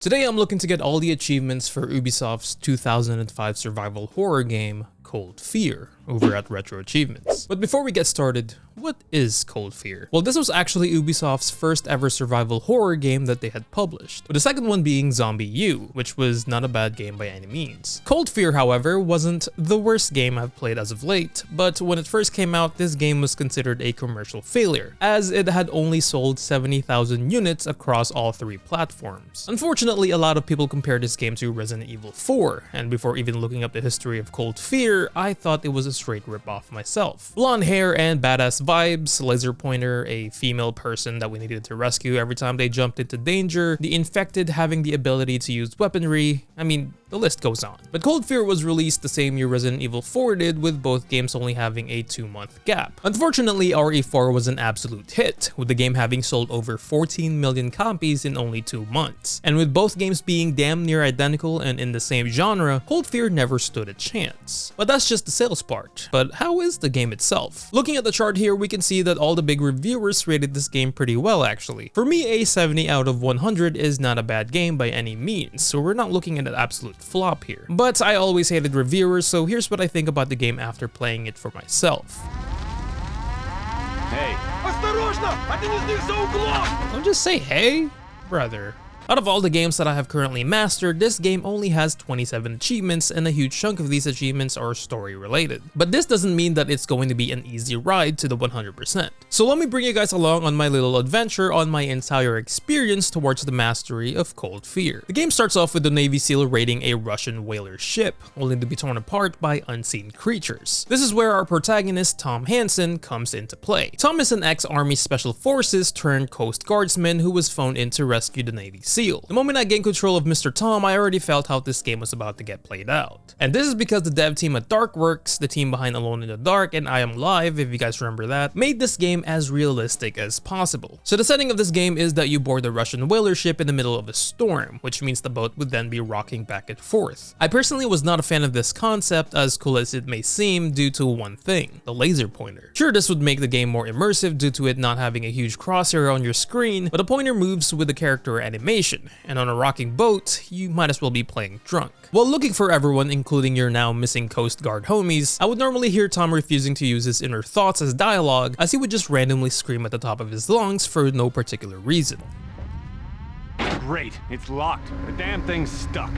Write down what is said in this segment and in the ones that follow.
Today I'm looking to get all the achievements for Ubisoft's 2005 survival horror game, Cold Fear, over at RetroAchievements. But before we get started, what is Cold Fear? Well, this was actually Ubisoft's first ever survival horror game that they had published, with the second one being Zombie U, which was not a bad game by any means. Cold Fear, however, wasn't the worst game I've played as of late, but when it first came out, this game was considered a commercial failure, as it had only sold 70,000 units across all three platforms. Unfortunately, a lot of people compared this game to Resident Evil 4, and before even looking up the history of Cold Fear, I thought it was a straight rip-off myself. Blonde hair and badass vibes, laser pointer, a female person that we needed to rescue every time they jumped into danger, the infected having the ability to use weaponry, I mean, the list goes on. But Cold Fear was released the same year Resident Evil 4 did, with both games only having a 2-month gap. Unfortunately, RE4 was an absolute hit, with the game having sold over 14 million copies in only 2 months. And with both games being damn near identical and in the same genre, Cold Fear never stood a chance. But that's just the sales part. But how is the game itself? Looking at the chart here, we can see that all the big reviewers rated this game pretty well actually. For me, a 70 out of 100 is not a bad game by any means, so we're not looking at an absolute flop here. But I always hated reviewers, so here's what I think about the game after playing it for myself. Hey. Don't just say hey, brother. Out of all the games that I have currently mastered, this game only has 27 achievements, and a huge chunk of these achievements are story related. But this doesn't mean that it's going to be an easy ride to the 100%. So let me bring you guys along on my little adventure on my entire experience towards the mastery of Cold Fear. The game starts off with the Navy SEAL raiding a Russian whaler ship, only to be torn apart by unseen creatures. This is where our protagonist, Tom Hansen, comes into play. Tom is an ex-Army Special Forces turned Coast Guardsman who was phoned in to rescue the Navy SEAL. The moment I gained control of Mr. Tom, I already felt how this game was about to get played out. And this is because the dev team at Darkworks, the team behind Alone in the Dark and I Am Live, if you guys remember that, made this game as realistic as possible. So the setting of this game is that you board the Russian whaler ship in the middle of a storm, which means the boat would then be rocking back and forth. I personally was not a fan of this concept, as cool as it may seem, due to one thing, the laser pointer. Sure, this would make the game more immersive due to it not having a huge crosshair on your screen, but the pointer moves with the character animation. And on a rocking boat, you might as well be playing drunk. While looking for everyone, including your now missing Coast Guard homies, I would normally hear Tom refusing to use his inner thoughts as dialogue, as he would just randomly scream at the top of his lungs for no particular reason. Great, it's locked. The damn thing's stuck.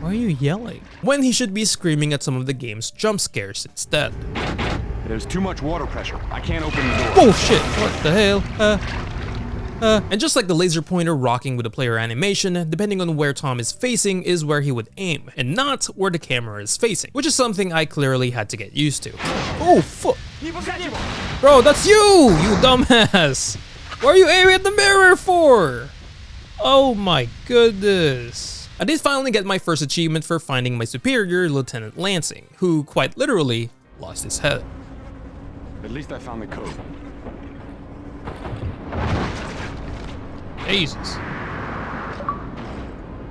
Why are you yelling? When he should be screaming at some of the game's jump scares instead. There's too much water pressure. I can't open the door. Oh shit, what the hell? And just like the laser pointer rocking with the player animation, depending on where Tom is facing is where he would aim, and not where the camera is facing, which is something I clearly had to get used to. Oh fuck! Bro, that's you dumbass! What are you aiming at the mirror for? Oh my goodness. I did finally get my first achievement for finding my superior, Lieutenant Lansing, who quite literally lost his head. At least I found the code. Jesus.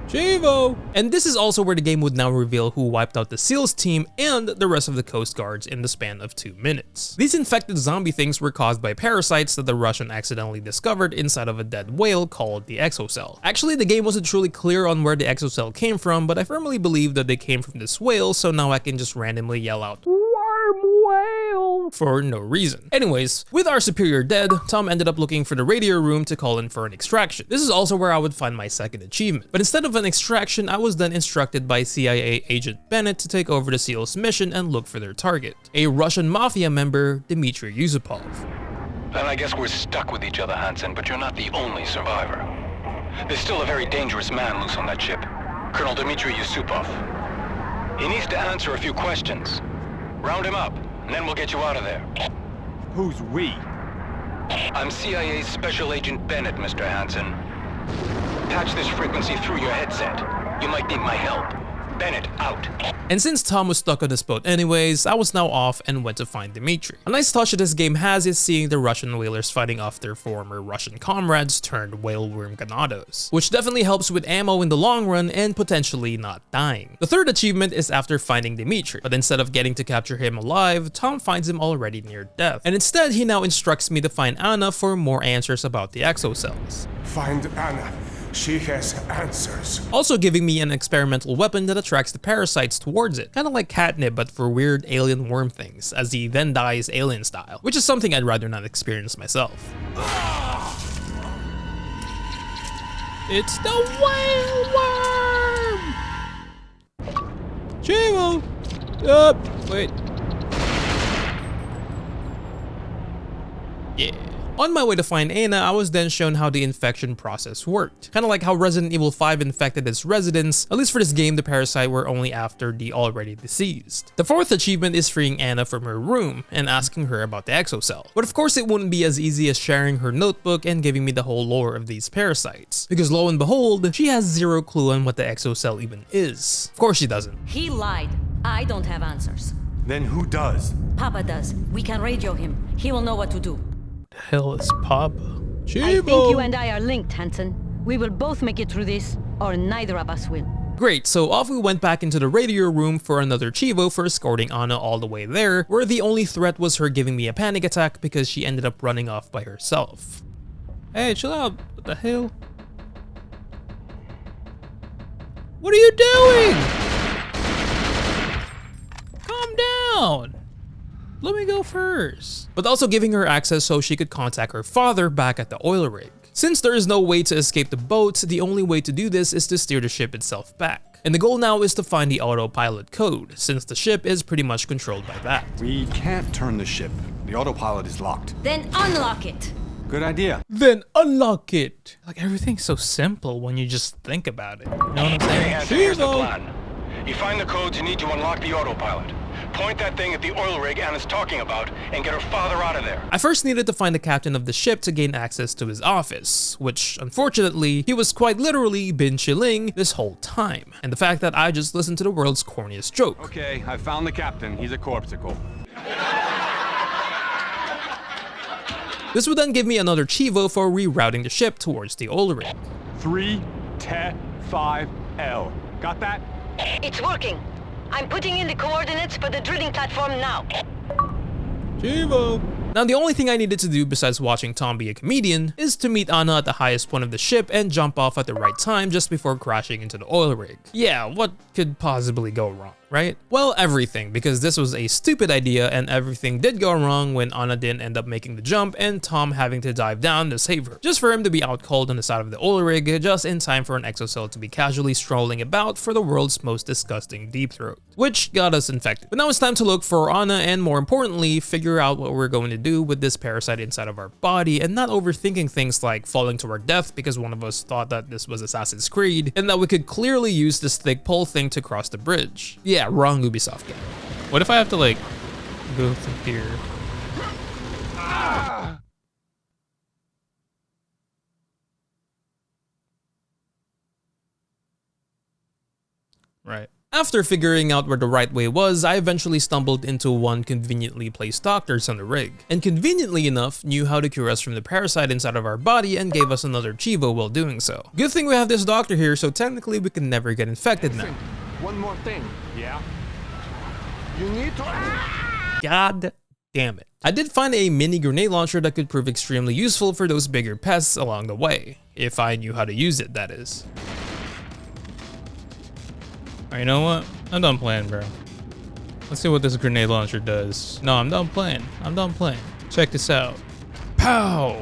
Chivo! And this is also where the game would now reveal who wiped out the SEALs team and the rest of the Coast Guards in the span of 2 minutes. These infected zombie things were caused by parasites that the Russian accidentally discovered inside of a dead whale called the exocell. Actually, the game wasn't truly clear on where the exocell came from, but I firmly believe that they came from this whale, so now I can just randomly yell out, whale, for no reason. Anyways, with our superior dead, Tom ended up looking for the radio room to call in for an extraction. This is also where I would find my second achievement. But instead of an extraction, I was then instructed by CIA agent Bennett to take over the SEALs mission and look for their target, a Russian mafia member, Dmitry Yusupov. Then I guess we're stuck with each other, Hansen, but you're not the only survivor. There's still a very dangerous man loose on that ship, Colonel Dmitry Yusupov. He needs to answer a few questions. Round him up, and then we'll get you out of there. Who's we? I'm CIA Special Agent Bennett, Mr. Hansen. Patch this frequency through your headset. You might need my help. Bennett, out. And since Tom was stuck on this boat anyways, I was now off and went to find Dmitry. A nice touch that this game has is seeing the Russian whalers fighting off their former Russian comrades turned whaleworm ganados, which definitely helps with ammo in the long run and potentially not dying. The third achievement is after finding Dmitry, but instead of getting to capture him alive, Tom finds him already near death, and instead he now instructs me to find Anna for more answers about the exocells. Find Anna. She has answers. Also giving me an experimental weapon that attracts the parasites towards it, kind of like catnip but for weird alien worm things, as he then dies alien style, which is something I'd rather not experience myself. It's the whale worm! Chivo! Wait. Yeah. On my way to find Anna, I was then shown how the infection process worked. Kinda like how Resident Evil 5 infected its residents, at least for this game the parasite were only after the already deceased. The fourth achievement is freeing Anna from her room and asking her about the exocell. But of course it wouldn't be as easy as sharing her notebook and giving me the whole lore of these parasites. Because lo and behold, she has zero clue on what the exocell even is. Of course she doesn't. He lied. I don't have answers. Then who does? Papa does. We can radio him. He will know what to do. The hell is Papa? I think you and I are linked, Hansen. We will both make it through this, or neither of us will. Great, so off we went back into the radio room for another Chivo for escorting Anna all the way there, where the only threat was her giving me a panic attack because she ended up running off by herself. Hey, chill out. What the hell? What are you doing? Calm down. Let me go first. But also giving her access so she could contact her father back at the oil rig. Since there is no way to escape the boat, the only way to do this is to steer the ship itself back. And the goal now is to find the autopilot code, since the ship is pretty much controlled by that. We can't turn the ship. The autopilot is locked. Then unlock it. Good idea. Then unlock it. Like everything's so simple when you just think about it. You know what I'm saying? Hansen, here's the plan. You find the codes you need to unlock the autopilot. Point that thing at the oil rig Anna's talking about and get her father out of there. I first needed to find the captain of the ship to gain access to his office, which unfortunately, he was quite literally been chilling this whole time. And the fact that I just listened to the world's corniest joke. Okay, I found the captain. He's a corpsicle. This would then give me another Chivo for rerouting the ship towards the oil rig. 3-5L. Got that? It's working. I'm putting in the coordinates for the drilling platform now. Chivo. Now the only thing I needed to do besides watching Tom be a comedian is to meet Anna at the highest point of the ship and jump off at the right time just before crashing into the oil rig. Yeah, what could possibly go wrong, right? Well, everything, because this was a stupid idea and everything did go wrong when Anna didn't end up making the jump and Tom having to dive down to save her, just for him to be out cold on the side of the oil rig just in time for an exocell to be casually strolling about for the world's most disgusting deep throat, which got us infected. But now it's time to look for Anna and more importantly, figure out what we're going to do with this parasite inside of our body and not overthinking things like falling to our death because one of us thought that this was Assassin's Creed and that we could clearly use this thick pole thing to cross the bridge. Yeah, wrong Ubisoft game. What if I have to like go through here? Right. After figuring out where the right way was, I eventually stumbled into one conveniently placed doctors on the rig, and conveniently enough knew how to cure us from the parasite inside of our body and gave us another Chivo while doing so. Good thing we have this doctor here, so technically we can never get infected now. One more thing. Yeah? You need to... God damn it. I did find a mini grenade launcher that could prove extremely useful for those bigger pests along the way, if I knew how to use it, that is. You know what? I'm done playing, bro. Let's see what this grenade launcher does. No, I'm done playing. I'm done playing. Check this out. Pow!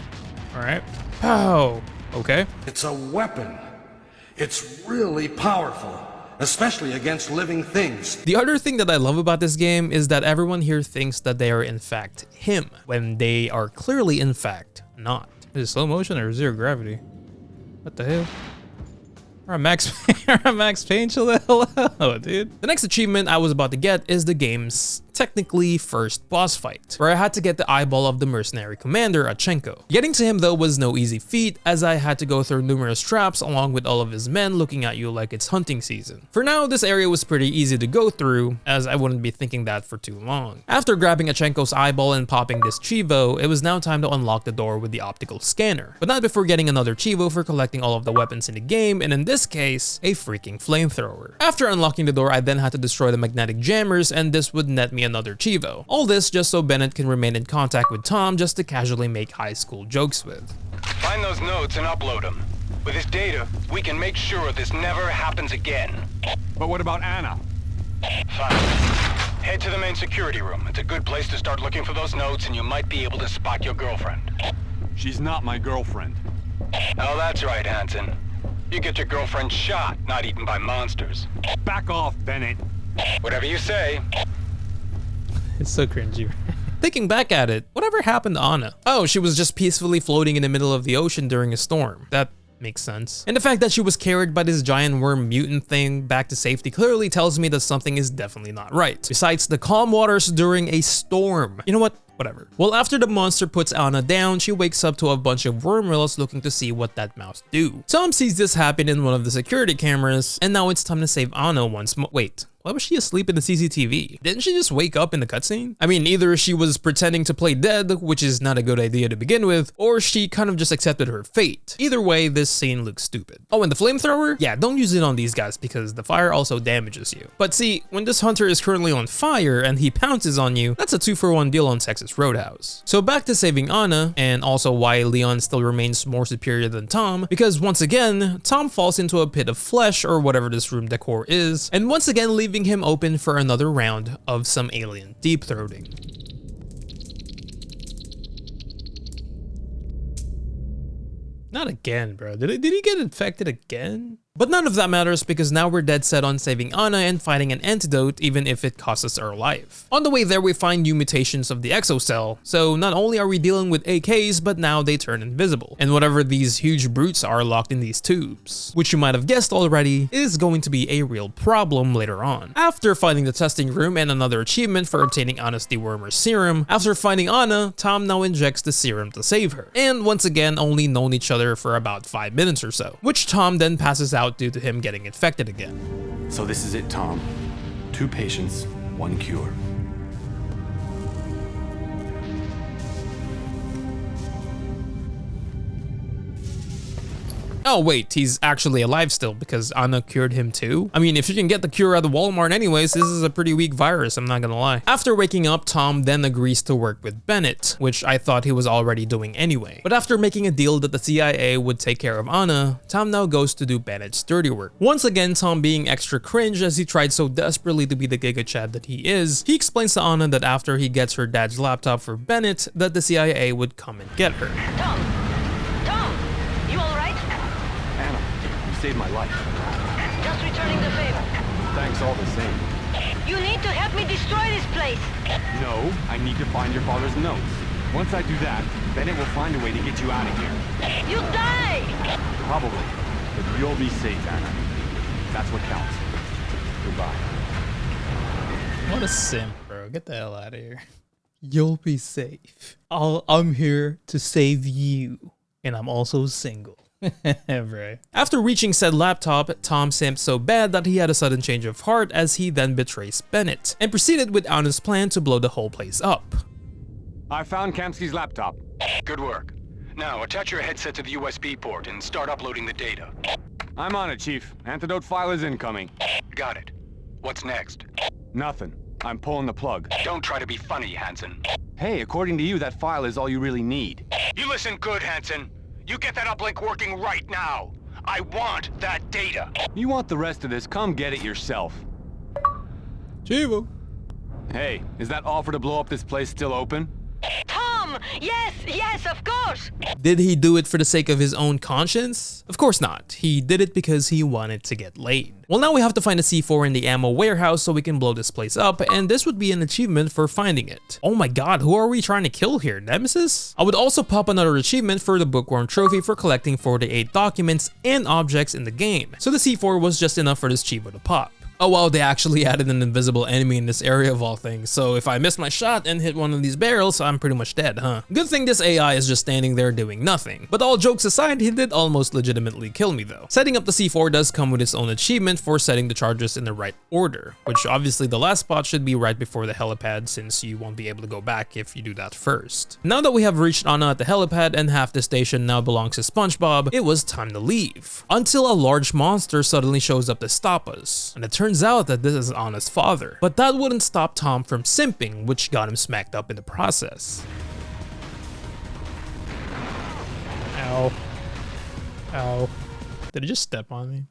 Alright. Pow! Okay. It's a weapon. It's really powerful, especially against living things. The other thing that I love about this game is that everyone here thinks that they are in fact him, when they are clearly in fact not. Is it slow motion or zero gravity? What the hell? Or a Max Payne, chill the hell out, dude. The next achievement I was about to get is the game's technically first boss fight, where I had to get the eyeball of the mercenary commander, Achenko. Getting to him though was no easy feat, as I had to go through numerous traps along with all of his men looking at you like it's hunting season. For now, this area was pretty easy to go through, as I wouldn't be thinking that for too long. After grabbing Achenko's eyeball and popping this Chivo, it was now time to unlock the door with the optical scanner, but not before getting another Chivo for collecting all of the weapons in the game, and in this case, a freaking flamethrower. After unlocking the door, I then had to destroy the magnetic jammers, and this would net me another Chivo. All this just so Bennett can remain in contact with Tom just to casually make high school jokes with. Find those notes and upload them. With this data, we can make sure this never happens again. But what about Anna? Fine. Head to the main security room. It's a good place to start looking for those notes, and you might be able to spot your girlfriend. She's not my girlfriend. Oh, that's right, Hansen. You get your girlfriend shot, not eaten by monsters. Back off, Bennett. Whatever you say. It's so cringy. Thinking back at it, whatever happened to Anna? Oh, she was just peacefully floating in the middle of the ocean during a storm. That makes sense. And the fact that she was carried by this giant worm mutant thing back to safety clearly tells me that something is definitely not right. Besides the calm waters during a storm. You know what? Whatever. Well, after the monster puts Anna down, she wakes up to a bunch of wormrillas looking to see what that mouse do. Tom sees this happen in one of the security cameras, and now it's time to save Anna once more. Wait. Why was she asleep in the CCTV? Didn't she just wake up in the cutscene? I mean, either she was pretending to play dead, which is not a good idea to begin with, or she kind of just accepted her fate. Either way, this scene looks stupid. Oh, and the flamethrower? Yeah, don't use it on these guys because the fire also damages you. But see, when this hunter is currently on fire and he pounces on you, that's a 2-for-1 deal on Texas Roadhouse. So back to saving Anna, and also why Leon still remains more superior than Tom, because once again, Tom falls into a pit of flesh or whatever this room decor is, and once again leaving him open for another round of some alien deep throating. Not again, bro. Did he get infected again? But none of that matters because now we're dead set on saving Anna and finding an antidote even if it costs us our life. On the way there we find new mutations of the exocell, so not only are we dealing with AKs but now they turn invisible. And whatever these huge brutes are locked in these tubes, which you might have guessed already, is going to be a real problem later on. After finding the testing room and another achievement for obtaining Anna's dewormer serum, after finding Anna, Tom now injects the serum to save her. And once again only known each other for about 5 minutes or so, which Tom then passes out due to him getting infected again. So this is it, Tom. 2 patients, 1 cure. Oh wait, he's actually alive still because Anna cured him too? I mean, if you can get the cure at the Walmart anyways, this is a pretty weak virus, I'm not gonna lie. After waking up, Tom then agrees to work with Bennett, which I thought he was already doing anyway. But after making a deal that the CIA would take care of Anna, Tom now goes to do Bennett's dirty work. Once again, Tom being extra cringe as he tried so desperately to be the Giga Chad that he is, he explains to Anna that after he gets her dad's laptop for Bennett, that the CIA would come and get her. Tom, you all right? Anna, you saved my life. Just returning the favor. Thanks all the same. You need to help me destroy this place. No, I need to find your father's notes. Once I do that, Bennett will find a way to get you out of here. You'll die! Probably. But you'll be safe, Anna. That's what counts. Goodbye. What a simp, bro. Get the hell out of here. You'll be safe. I'm here to save you. And I'm also single. Right. After reaching said laptop, Tom simped so bad that he had a sudden change of heart as he then betrays Bennett and proceeded with Anna's plan to blow the whole place up. I found Kamsky's laptop. Good work. Now, attach your headset to the USB port and start uploading the data. I'm on it, Chief. Antidote file is incoming. Got it. What's next? Nothing. I'm pulling the plug. Don't try to be funny, Hansen. Hey, according to you, that file is all you really need. You listen good, Hansen. You get that uplink working right now. I want that data. You want the rest of this? Come get it yourself. Chivo. Hey, is that offer to blow up this place still open? Tom! Yes, of course! Did he do it for the sake of his own conscience? Of course not. He did it because he wanted to get laid. Well, now we have to find a C4 in the ammo warehouse so we can blow this place up, and this would be an achievement for finding it. Oh my god, who are we trying to kill here? Nemesis? I would also pop another achievement for the Bookworm trophy for collecting 48 documents and objects in the game. So the C4 was just enough for this Chivo to pop. Oh wow, they actually added an invisible enemy in this area of all things, so if I miss my shot and hit one of these barrels, I'm pretty much dead, huh? Good thing this AI is just standing there doing nothing. But all jokes aside, he did almost legitimately kill me though. Setting up the C4 does come with its own achievement for setting the charges in the right order, which obviously the last spot should be right before the helipad since you won't be able to go back if you do that first. Now that we have reached Anna at the helipad and half the station now belongs to SpongeBob, it was time to leave. Until a large monster suddenly shows up to stop us, and it turns out that this is Anna's father. But that wouldn't stop Tom from simping, which got him smacked up in the process. Ow. Ow. Did it just step on me?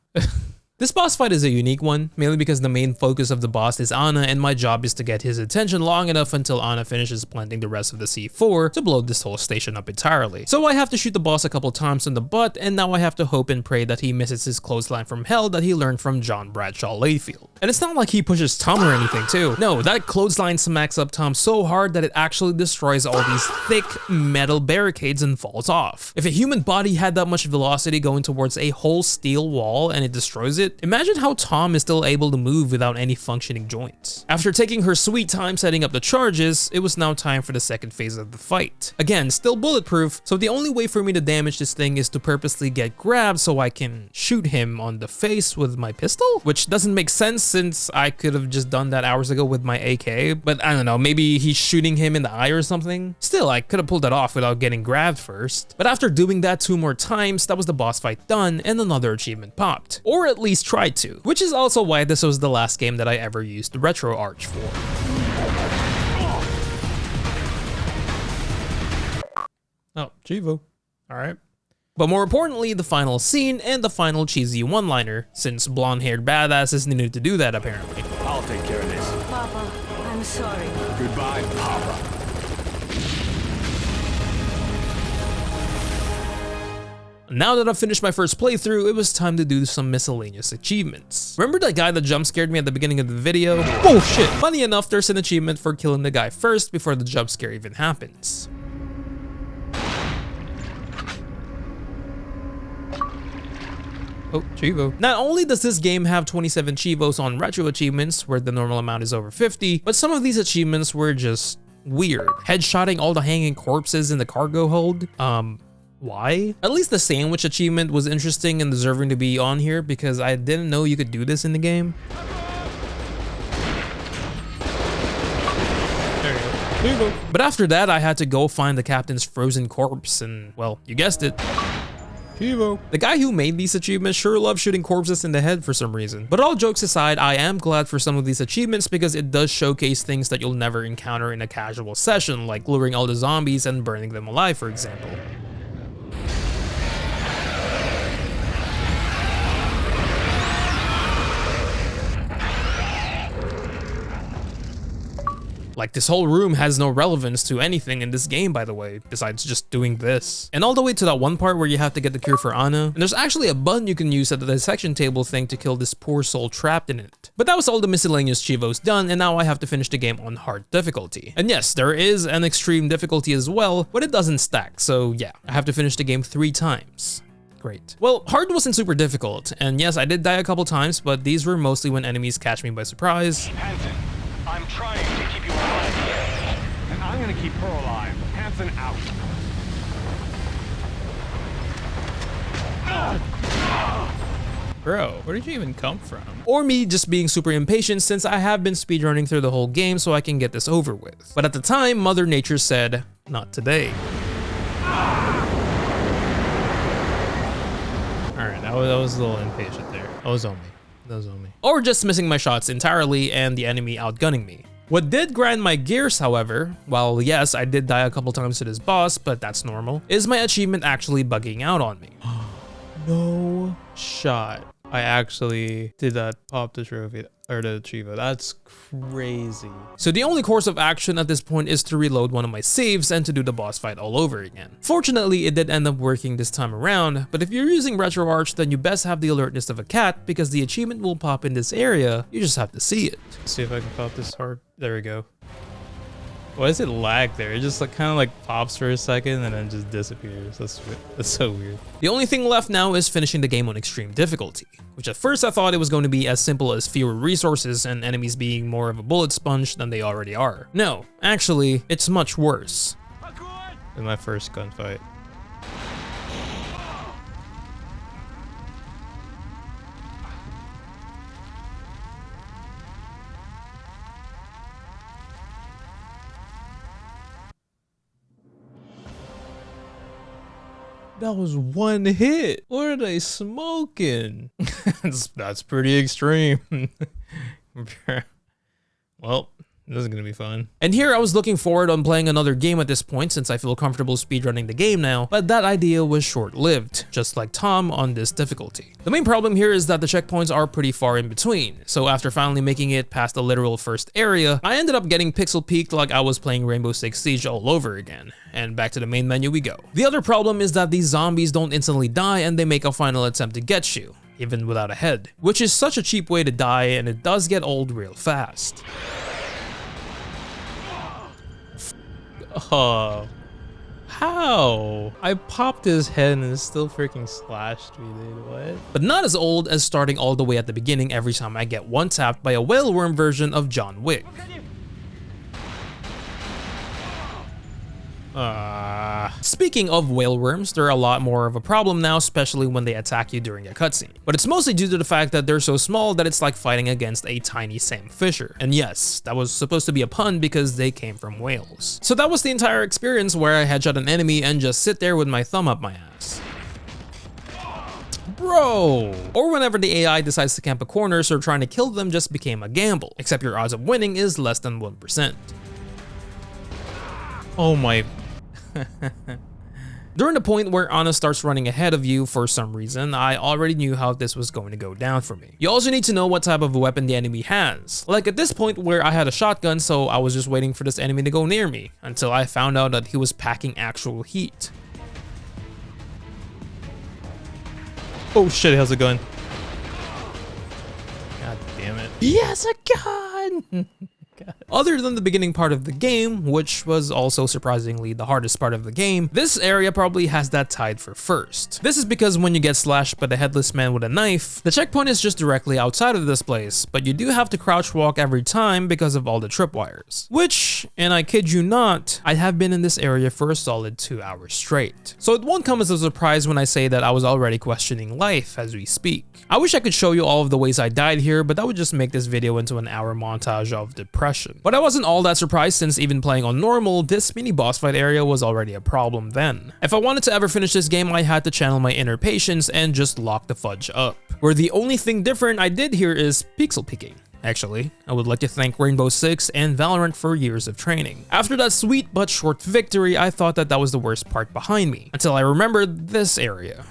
This boss fight is a unique one, mainly because the main focus of the boss is Anna, and my job is to get his attention long enough until Anna finishes planting the rest of the C4 to blow this whole station up entirely. So I have to shoot the boss a couple times in the butt, and now I have to hope and pray that he misses his clothesline from hell that he learned from John Bradshaw Layfield. And it's not like he pushes Tom or anything too. No, that clothesline smacks up Tom so hard that it actually destroys all these thick metal barricades and falls off. If a human body had that much velocity going towards a whole steel wall and it destroys it, imagine how Tom is still able to move without any functioning joints. After taking her sweet time setting up the charges, it was now time for the second phase of the fight. Again, still bulletproof, so the only way for me to damage this thing is to purposely get grabbed so I can shoot him on the face with my pistol? Which doesn't make sense since I could have just done that hours ago with my AK, but I don't know, maybe he's shooting him in the eye or something? Still, I could have pulled that off without getting grabbed first. But after doing that 2 more times, that was the boss fight done and another achievement popped. Or at least tried to, which is also why this was the last game that I ever used RetroArch for. Oh, Chivo. Alright. But more importantly, the final scene and the final cheesy one-liner, since blonde-haired badasses needed to do that apparently. I'll take care of this. Papa, I'm sorry. Goodbye, Papa. Now that I've finished my first playthrough, it was time to do some miscellaneous achievements. Remember that guy that jump scared me at the beginning of the video? Oh shit! Funny enough, there's an achievement for killing the guy first before the jump scare even happens. Oh, Chivo. Not only does this game have 27 Chivos on Retro Achievements, where the normal amount is over 50, but some of these achievements were just weird. Headshotting all the hanging corpses in the cargo hold? Why? At least the sandwich achievement was interesting and deserving to be on here because I didn't know you could do this in the game. There you go. But after that, I had to go find the captain's frozen corpse and, well, you guessed it. Chivo. The guy who made these achievements sure loves shooting corpses in the head for some reason. But all jokes aside, I am glad for some of these achievements because it does showcase things that you'll never encounter in a casual session, like luring all the zombies and burning them alive, for example. Like, this whole room has no relevance to anything in this game, by the way, besides just doing this. And all the way to that one part where you have to get the cure for Anna, and there's actually a button you can use at the dissection table thing to kill this poor soul trapped in it. But that was all the miscellaneous Chivos done, and now I have to finish the game on hard difficulty. And yes, there is an extreme difficulty as well, but it doesn't stack, so yeah, I have to finish the game 3 times. Great. Well, hard wasn't super difficult, and yes, I did die a couple times, but these were mostly when enemies catch me by surprise. Hansen, I'm trying to keep you alive here. And I'm gonna keep her alive. Hansen out. Bro, where did you even come from? Or me just being super impatient since I have been speedrunning through the whole game so I can get this over with. But at the time, Mother Nature said, not today. Alright, that was a little impatient there. That was on me. Or just missing my shots entirely and the enemy outgunning me. What did grind my gears, however, while yes, I did die a couple times to this boss, but that's normal, is my achievement actually bugging out on me. No shot. I actually did that pop the trophy, or the Chivo. That's crazy. So the only course of action at this point is to reload one of my saves and to do the boss fight all over again. Fortunately, it did end up working this time around, but if you're using RetroArch, then you best have the alertness of a cat because the achievement will pop in this area. You just have to see it. Let's see if I can pop this hard. There we go. Why does it lag there? It just like kind of like pops for a second and then just disappears. That's so weird. The only thing left now is finishing the game on extreme difficulty, which at first I thought it was going to be as simple as fewer resources and enemies being more of a bullet sponge than they already are. No, actually, it's much worse than my first gunfight. That was one hit. What are they smoking? That's pretty extreme. Well, This is gonna be fun. And here I was looking forward on playing another game at this point since I feel comfortable speedrunning the game now, but that idea was short-lived, just like Tom on this difficulty. The main problem here is that the checkpoints are pretty far in between, so after finally making it past the literal first area, I ended up getting pixel peaked like I was playing Rainbow Six Siege all over again, and back to the main menu we go. The other problem is that these zombies don't instantly die and they make a final attempt to get you, even without a head, which is such a cheap way to die, and it does get old real fast. How? I popped his head and it still freaking slashed me, dude, what? But not as old as starting all the way at the beginning every time I get one-tapped by a whaleworm version of John Wick. Speaking of whaleworms, they're a lot more of a problem now, especially when they attack you during a cutscene. But it's mostly due to the fact that they're so small that it's like fighting against a tiny Sam Fisher. And yes, that was supposed to be a pun because they came from whales. So that was the entire experience where I headshot an enemy and just sit there with my thumb up my ass. Bro! Or whenever the AI decides to camp a corner, so trying to kill them just became a gamble, except your odds of winning is less than 1%. Oh my... During the point where Anna starts running ahead of you for some reason, I already knew how this was going to go down for me. You also need to know what type of weapon the enemy has. Like at this point where I had a shotgun, so I was just waiting for this enemy to go near me, until I found out that he was packing actual heat. Oh shit, he has a gun. God damn it. He has a gun! Other than the beginning part of the game, which was also surprisingly the hardest part of the game, this area probably has that tied for first. This is because when you get slashed by the headless man with a knife, the checkpoint is just directly outside of this place, but you do have to crouch walk every time because of all the tripwires. Which, and I kid you not, I have been in this area for a solid 2 hours straight. So it won't come as a surprise when I say that I was already questioning life as we speak. I wish I could show you all of the ways I died here, but that would just make this video into an hour montage of depression. But I wasn't all that surprised since even playing on normal, this mini boss fight area was already a problem then. If I wanted to ever finish this game, I had to channel my inner patience and just lock the fudge up. Where the only thing different I did here is pixel picking. Actually, I would like to thank Rainbow Six and Valorant for years of training. After that sweet but short victory, I thought that that was the worst part behind me, until I remembered this area.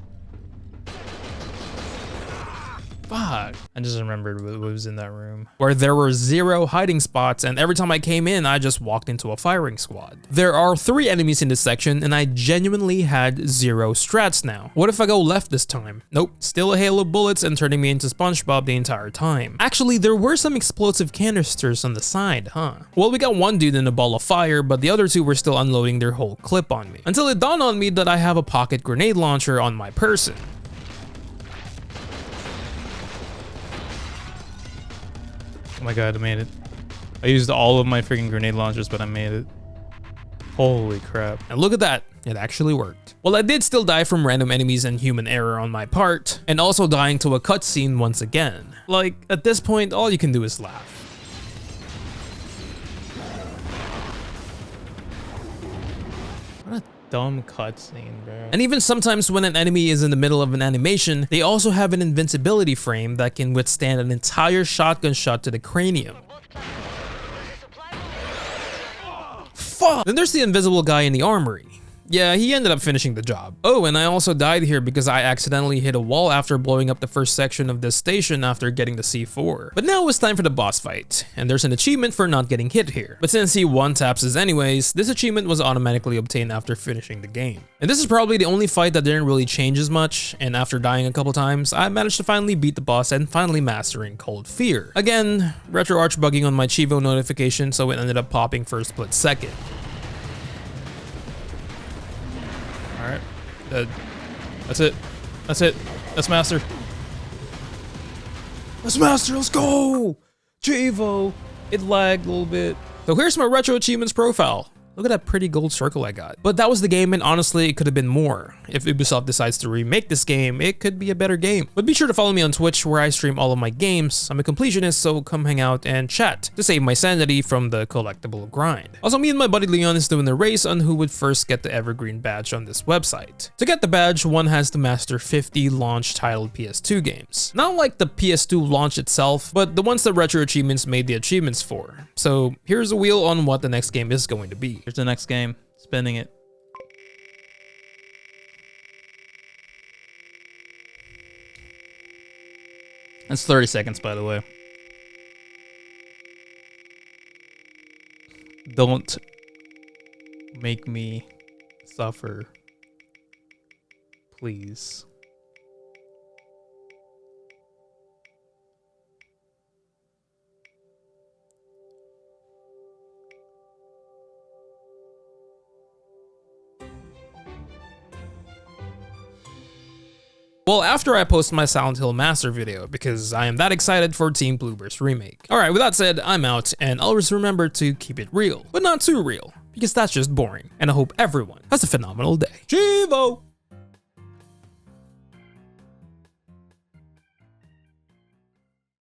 Fuck. I just remembered what was in that room. Where there were 0 hiding spots, and every time I came in, I just walked into a firing squad. There are 3 enemies in this section, and I genuinely had 0 strats now. What if I go left this time? Nope, still a hail of bullets and turning me into SpongeBob the entire time. Actually, there were some explosive canisters on the side, huh? Well, we got one dude in a ball of fire, but the other 2 were still unloading their whole clip on me. Until it dawned on me that I have a pocket grenade launcher on my person. Oh my god, I made it. I used all of my freaking grenade launchers, but I made it. Holy crap. And look at that, it actually worked. Well, I did still die from random enemies and human error on my part, and also dying to a cutscene once again. Like, at this point, all you can do is laugh. What a dumb cutscene, bro. And even sometimes when an enemy is in the middle of an animation, they also have an invincibility frame that can withstand an entire shotgun shot to the cranium. Fuck! Then there's the invisible guy in the armory. Yeah, he ended up finishing the job. Oh, and I also died here because I accidentally hit a wall after blowing up the first section of this station after getting the C4. But now it's time for the boss fight, and there's an achievement for not getting hit here. But since he one-taps us anyways, this achievement was automatically obtained after finishing the game. And this is probably the only fight that didn't really change as much, and after dying a couple times, I managed to finally beat the boss and finally mastering Cold Fear. Again, RetroArch bugging on my Chivo notification, so it ended up popping for a split second. Alright, that's it. That's it. That's master. That's master, let's go! Chivo! It lagged a little bit. So here's my Retro Achievements profile. Look at that pretty gold circle I got. But that was the game, and honestly, it could have been more. If Ubisoft decides to remake this game, it could be a better game. But be sure to follow me on Twitch where I stream all of my games. I'm a completionist, so come hang out and chat to save my sanity from the collectible grind. Also, me and my buddy Leon is doing a race on who would first get the Evergreen badge on this website. To get the badge, one has to master 50 launch-titled PS2 games. Not like the PS2 launch itself, but the ones that RetroAchievements made the achievements for. So here's a wheel on what the next game is going to be. Here's the next game. Spinning it. That's 30 seconds, by the way. Don't make me suffer, please. Well, after I post my Silent Hill Master video, because I am that excited for Team Bloober's remake. Alright, with that said, I'm out, and always remember to keep it real, but not too real, because that's just boring, and I hope everyone has a phenomenal day. Chivo!